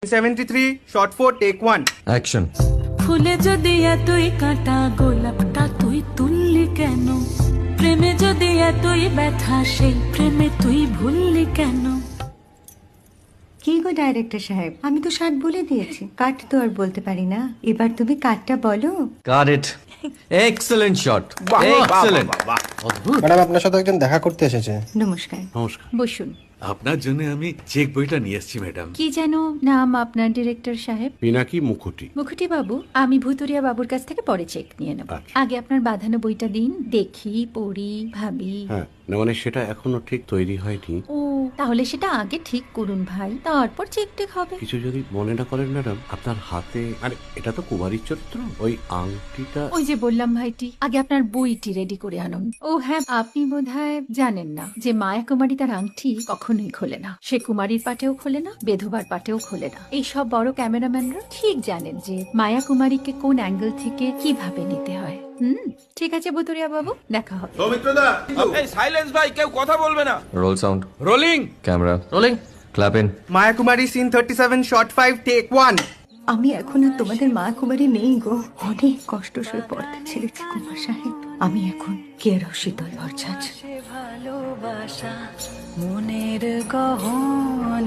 73 shot 4 take 1 action. ফুলে যদি এতই কাঁটা গোলাপটা তুই তুললি কেন? প্রেমে যদি এতই ব্যথা সেই প্রেমে তুই ভুললি কেন? কি গো ডাইরেক্টর সাহেব, আমি তো 60 বলে দিয়েছি, কাট তো আর বলতে পারি না। এবার তুমি কাটটা বলো। Got it. Excellent shot, excellent. Madam আপনার সাথে একজন দেখা করতে এসেছে। নমস্কার, নমস্কার। বসুন। আপনার জন্য আমি চেক বইটা নিয়ে এসেছি ম্যাডাম। কি যেন নাম আপনার ডিরেক্টর সাহেব? পিনাকি মুখোটি। মুখুটি বাবু, আমি ভুতুরিয়া বাবুর কাছ থেকে পরে চেক নিয়ে নেব। আচ্ছা। আগে আপনার বাঁধানো বইটা দিন, দেখি, পড়ি, ভাবি। হ্যাঁ, না মানে সেটা এখনো ঠিক তৈরি হয়নি। ও, তাহলে সেটা আগে ঠিক করুন ভাই, তারপর চেক টেক হবে। কিছু যদি মনে না করেন ম্যাডাম, আপনার হাতে, আরে এটা তো কুমারীর চরিত্র, ওই আংটিটা। ওই যে বললাম ভাইটি, আগে আপনার বইটি রেডি করে আনুন। ও হ্যাঁ, আপনি বোধহয় জানেন না যে মায়া কুমারী তার আংটি কখনোই খোলে না। সে কুমারীর পাটেও খোলে না, বেধবার পাটেও খোলে না। এই সব বড় ক্যামেরাম্যানরা ঠিক জানেন যে মায়া কুমারীকে কোন অ্যাঙ্গেল থেকে কিভাবে নিতে হয়। ঠিক আছে ভুতুরিয়া বাবু, দেখা হবে। সৌমিত্রদা, এই সাইলেন্স ভাই, কেউ কথা বলবে না। Roll sound, rolling. Camera rolling, clap in. Maya Kumari scene 37 shot 5 take 1 আমি এখন আর তোমাদের মা কুমারী নেই গো, অনেক কষ্ট সয়ে পড়তে ছেড়েছি কুমার সাহেব। আমি এখন কেরো শীতল ভরছাছ। ভালোবাসা মনের গহনে।